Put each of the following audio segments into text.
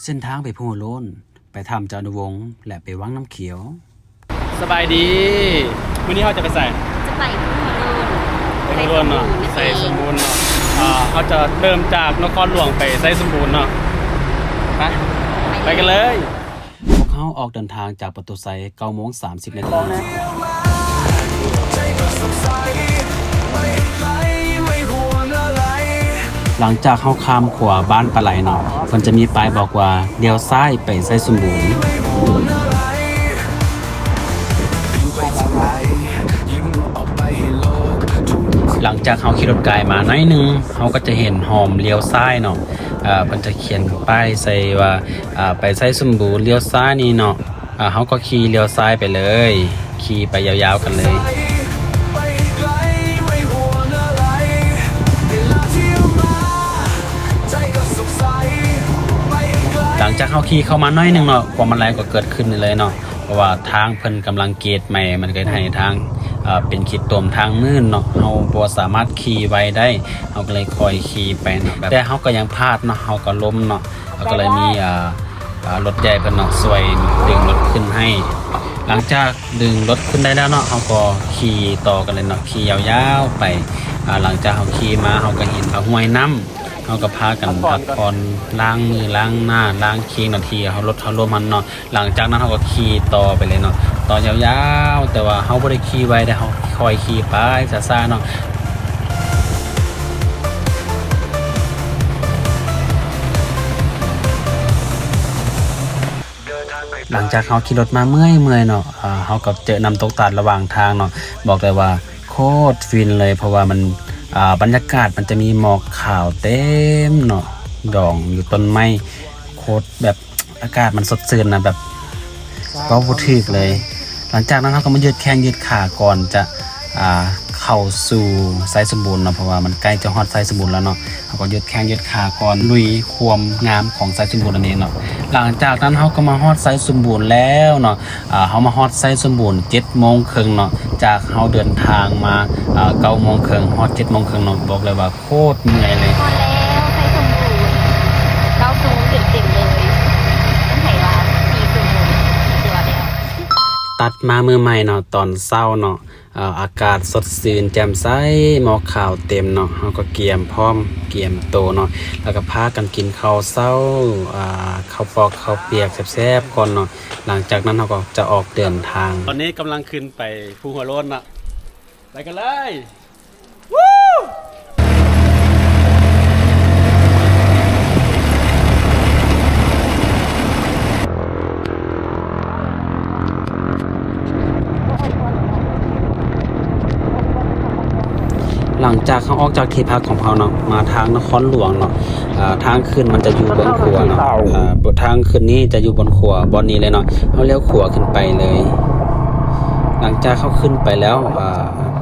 เส้นทางไปพูโล้นไปทำจานุวงศ์และไปวังน้ำเขียวสบายดีวันนี้เขาจะไปใส่จะไปไปรวนเนาะใส่สมบูรณ์เนาะเขาจะเริ่มจากนครหลวงไปใส่สมบูรณ์เนาะไปกันเลยพวกเขาออกเดินทางจากประตูไซ9:30 นาทีหลังจากเข้าข้ามขวาบ้านปลาไหลเนาะมันจะมีป้ายบอกว่าเลี้ยวซ้ายไปไซสมบูรณ์หลังจากเขาขี่รถไกลมาหน่อยนึงเขาก็จะเห็นหอมเลี้ยวซ้ายเนาะมันจะเขียนป้ายใส่ว่าไปไซสมบูรณ์เลี้ยวซ้ายนี่เนาะเขาก็ขี่เลี้ยวซ้ายไปเลยขี่ไปยาวๆกันเลยหลังจากเขาขี่เข้ามาน้อยนึงเนาะความมันแรงก็เกิดขึ้นเลยเนาะเพราะว่าทางเพิ่นกำลังเกตใหม่มันก็ให้ทางเป็นขีดตมทางมืดเนาะเราบ่สามารถขี่ไว้ได้เราก็เลยคอยขี่ไปเนาะแต่เขาก็ยังพลาดเนาะเขาก็ล้มเนาะก็เลยมีรถใหญ่เพิ่นเนาะช่วยดึงรถขึ้นให้หลังจากดึงรถขึ้นได้แล้วเนาะเขาก็ขี่ต่อกันเลยเนาะขี่ยาวๆไปหลังจากเขาขี่มาเขาก็เห็นห้วยน้ำเขาก็พากันพักผ่อนล้างมือล้างหน้าล้างเคียงนาทีเขาลดเขาลมมันเนาะหลังจากนั้นเขาก็ขี่ต่อไปเลยเนาะต่อยาวๆแต่ว่าเขาไม่ได้ขี่ไว้แต่เขาคอยขี่ไปซ่าๆเนาะหลังจากเขาขี่รถมาเมื่อยเนาะเขาก็เจอน้ำตกตัดระหว่างทางเนาะบอกเลยว่าโคตรฟินเลยเพราะว่ามันบรรยากาศมันจะมีหมอกขาวเต็มเนาะดองอยู่ต้นไม้โคตรแบบอากาศมันสดชื่นนะแบบก็พูดถึกเลยหลังจากนั้นเขาก็มายืดแข้งยืดขาก่อนจะเข้าสู่ไซสมบูรณ์เนาะเพราะว่ามันใกล้จะฮอดไซสมบูรณ์แล้วเนาะเขาก็ยืดแข้งยืดขาก่อนลุยความงามของไซสมบูรณ์อันนี้เนาะหลังจากนั้นเขาก็มาฮอดไซสมบูรณ์แล้วเนาะเขามาฮอดไซสมบูรณ์7:30เนาะจากเขาเดินทางมา9:30ฮอด7:30เนาะบอกเลยว่าโคตรเหนื่อยเลยพอแล้วไซสมบูรณ์เราสูงเต็มเลยตั้งแต่ว่ามีสมบูรณ์ตัวแล้วตัดมามือใหม่เนาะตอนเช้าเนาะอากาศสดชื่นแจ่มใสหมอกขาวเต็มเนาะเขาก็เกียมพร้อมเกียมโตเนาะแล้วก็พากันกินข้าวเช้าข้าวปอกข้าวเปียกแซ่บๆก่อนเนาะหลังจากนั้นเขาก็จะออกเดินทางตอนนี้กำลังขึ้นไปภูหัวโล้นนะไปกันเลยหลังจากเขาออกจากที่พักของเขาเนาะมาทางนครหลวงเนาะทางขึ้นมันจะอยู่บนขัวเนาะทางขึ้นนี้จะอยู่บนขัวบนนี้เลยเนาะเขาเลี้ยวขัวขึ้นไปเลย หลังจากเขาขึ้นไปแล้ว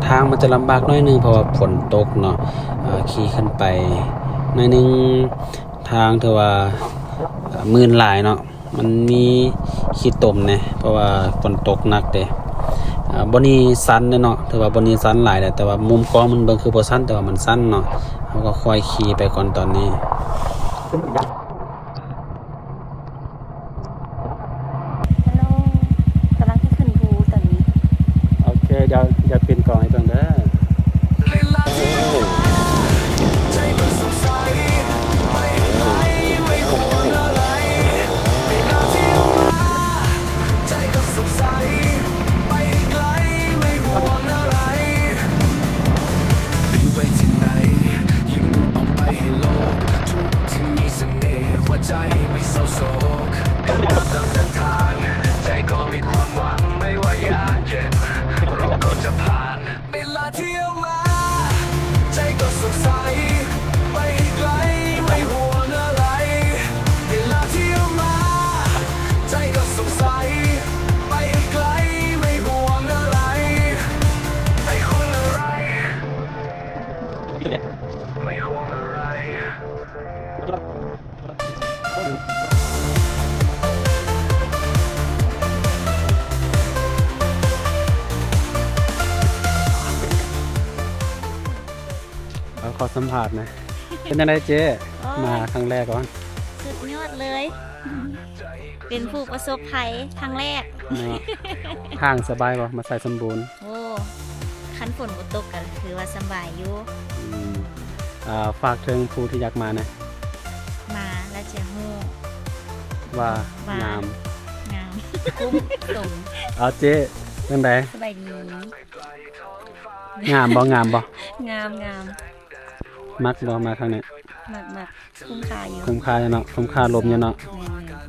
ทางมันจะลำบากน้อยนึงเพราะว่าฝนตกเนาะขี่ขึ้นไปน้อยนึงทางเทว่ามื่นหลายเนาะมันมีขี้ตมเนี่ยเพราะว่าฝนตกหนักเด้บนนี้สั้นเนาะถือว่าบนนี้สั้นหลายแต่ว่ามุมกล้องมันเบิ่งคือบ่สั้นแต่ว่ามันสั้นเนาะเขาก็ค่อยขี่ไปก่อนตอนนี้กำลังจะขึ้นภูตอนนี้โอเคอย่าเปลี่ยนกล่องให้จังเด้อขอสัมผัสนะเป็นยังไงเจ๊มาครั้งแรกก่อน สุดยอดเลย เป็นผู้ประสบภัยครั้งแรก เนาะทางสบายบ่มาใส่สมบูรณ์ โอ้คันฝนบ่ตกก็คือว่าสำบายอยู่ อืมฝากถึงผู้ที่อยากมานะ มาแล้วจะฮู้ ว่า ว่า งาม งามคุ้มสม เอาเจ๊เรื่องใด สบายดี งามบ่งามบ่ งามงาม มักบ่มาทางนี้ มากคุ้มค่าอยู่ คุ้มค่าเนาะคุ้มค่าลมอยู่เนาะ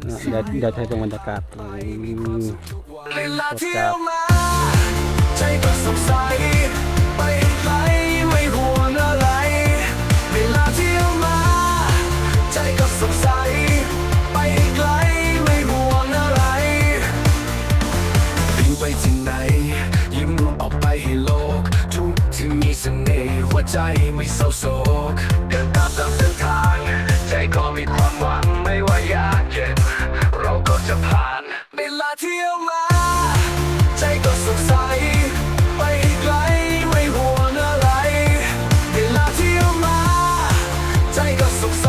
แม่น เดี๋ยวให้ดูบรรยากาศเวลา สด เที่ย จั ว ด มาใจก็สดใสไปไกลไม่ห่วงอะไรเวลาเที่ยวมาใจก็สดใสไปไกลไม่ห่วงอะไรบินไปที่ไหนยิ้มออกไปให้โลกทุกที่มีเสน่ห์หัวใจไม่เศร้าโศกเดินตามเส้นทางใจก็มีความหวังไม่ว่ายากเย็นเราก็จะผ่านเวลาเที่ยวมาใจก็สดใสไปไกลไม่ห่วงอะไรเวลาเที่ยวมาใจก็สดใส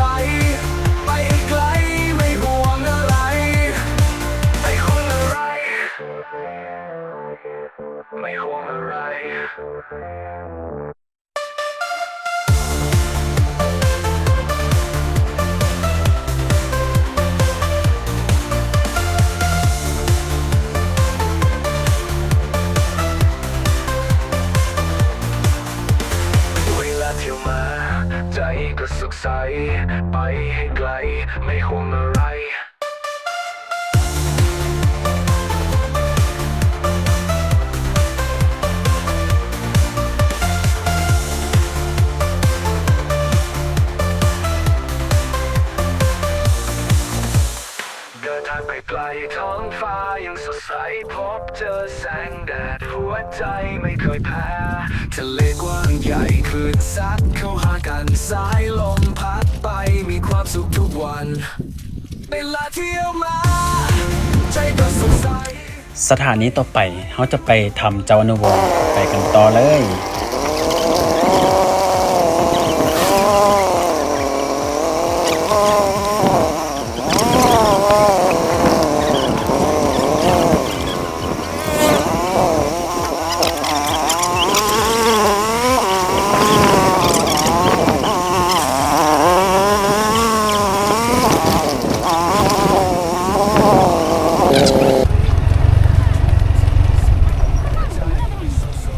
ไปไกลไม่ห่วงอะไรไม่ห่วงอะไรไม่ห่วงอะไรเวลาเที่ยวมาใจก็สุขใสไปให้ไกลไม่ห่วงอะไร เดินทางไปไกลท้องฟ้ายังสดใสพบเจอแสงแดดหัวใจไม่เคยแพ้ทะเลกว้างใหญ่คลื่นซัดเข้าหากันสายลมพัดไปมีความสุขทุกวันเวลาเที่ยวมาใจก็สดใส สถานีต่อไปเขาจะไปทำเจ้าอนุวงศ์ไปกันต่อเลย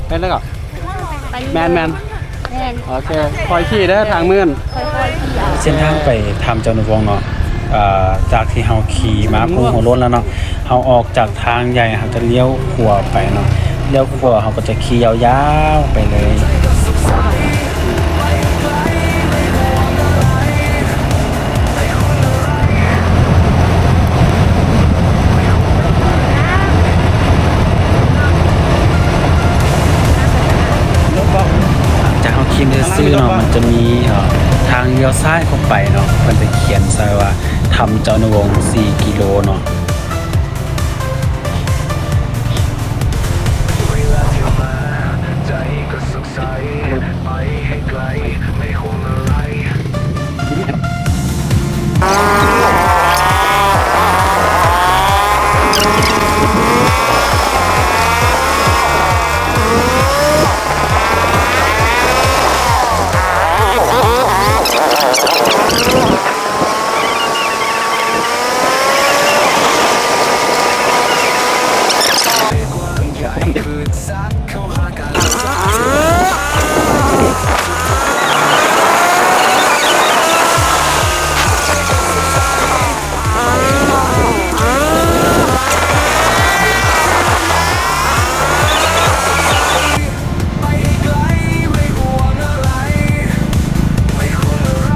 เป็นแล้วก็ ไป แมน แม่น โอเคคอยขี่ได้อทางมื่น ค่อยๆขี่เอา เส้นทางไปทำเจ้าอนุวงศ์เนาะจากที่เราขี่มาพุ่งหัวรถแล้วเนาะเราออกจากทางใหญ่เราจะเลี้ยวขวาไปเนาะเลี้ยวขวาเราก็จะขี่ยาวๆไปเลย จากเขาคิมซื่อๆเนาะมันจะมีทางเลี้ยวซ้ายเข้าไปเนาะมันจะเขียนใส่ว่าทำเจ้าอนุวงศ์4 กิโลเนาะ เวลาเที่ยวมาใจก็สุขใสไปให้ไกลไม่ห่วงอะไร ใหญ่คลื่นซัดเข้าหากัน ไปไกลไม่ห่วงอะไรไม่ห่วงอะไร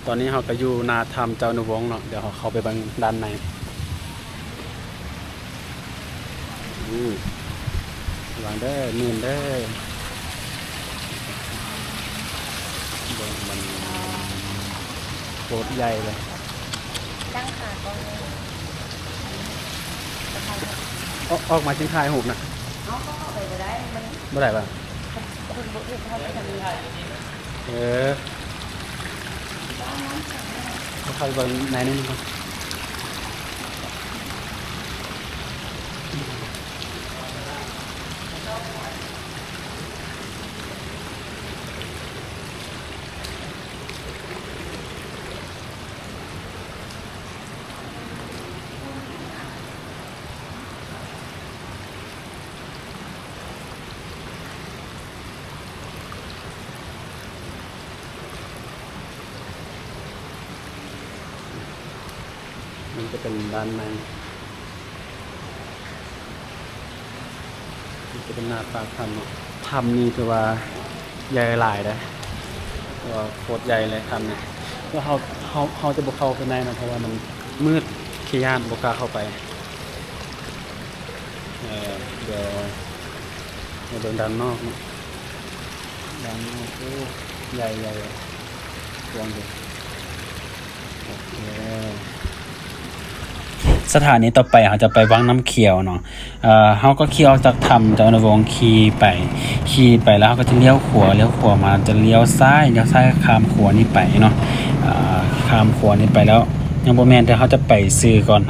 ตอนนี้เราก็อยู่นาทำเจ้าอนุวงศ์เนาะเดี๋ยวเราเข้าไปเบิ่งด้านใน วางเด้อมื่นเด้อเบิ่งมันโคตรใหญ่เลย ตั้งขาก่อนเลย ออกมาจิ้งทายหูกนะ เอาเข้าไปก็ได้มัน เมื่อไหร่ป่ะ คนบุกเข้าไปทำนี้ เขาคอยเบิ่งในนี่ก่อนมันจะเป็นด้านในมันจะเป็นหน้าตาถ้ำเนาะถ้ำนี่คือว่าใหญ่หลายเลยว่าโคตรใหญ่เลยถ้ำเนี่ยก็เขาจะบุกเข้าไปในนะเพราะว่ามันมืดขี้ย่านบุกล้าเข้าไปเดี๋ยวเดินด้านนอกเนาะด้านนอกโอ้ใหญ่ลองดูโอเค สถานีต่อไปเขาจะไปวังน้ำเขียวเนาะเขาก็ขี่ออกจากถ้ำจากนวงขี่ไปแล้วเขาก็จะเลี้ยวขวามาจะเลี้ยวซ้ายข้ามขวานี่ไปเนาะข้ามขวานี่ไปแล้วยังบ่แม่นแต่เขาจะไปซื้อก่อน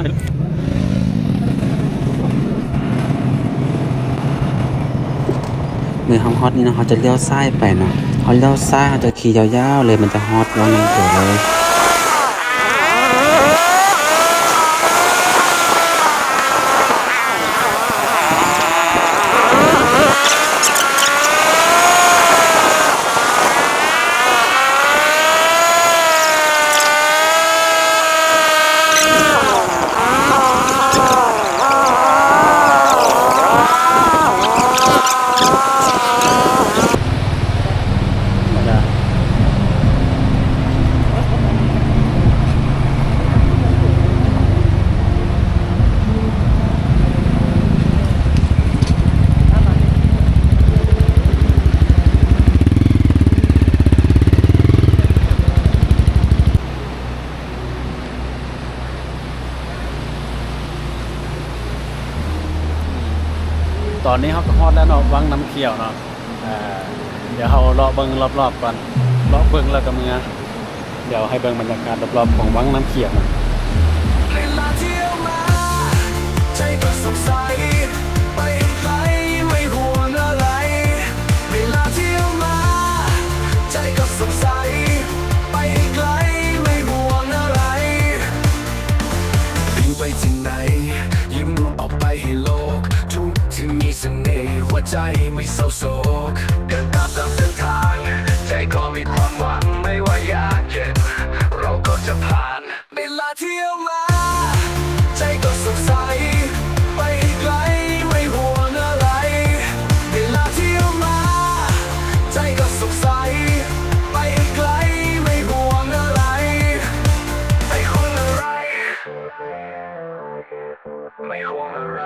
เมื่อเขาฮอตนี่เนาะเขาจะเลี้ยวซ้ายไปเนาะเขาเลี้ยวซ้ายเขาจะขี่ยาวๆเลยมันจะฮอตวังน้ำเขียวเลยตอนนี้เขาก็ฮอดแล้วเนาะวังน้ำเขียวเนาะเดี๋ยวเขาเลาะเบิ่งรอบๆก่อนเลาะเบิ่งแล้วก็เมื่อเดี๋ยวให้เบิ่งบรรยากาศรอบๆของวังน้ำเขียวนะ เวลาเที่ยวมาใจก็สดใสไปไกลไม่ห่วงอะไรเวลาเที่ยวมาใจก็สดใสไปไกลไม่ห่วงอะไรบินไปที่ไหนยิ้มออกไปให้โลกทุกที่มีเสน่ห์หัวใจไม่เศร้าโศกเดินตามเส้นทางใจก็มีความหวังไม่ว่ายากเย็นเราก็จะผ่านเวลาเที่ยวมาใจก็สดใสไปไกลไม่ห่วงอะไรเวลาเที่ยวมาใจก็สดใสไปไกลไม่ห่วงอะไรไม่ห่วงอะไรไม่ห่วงอะไร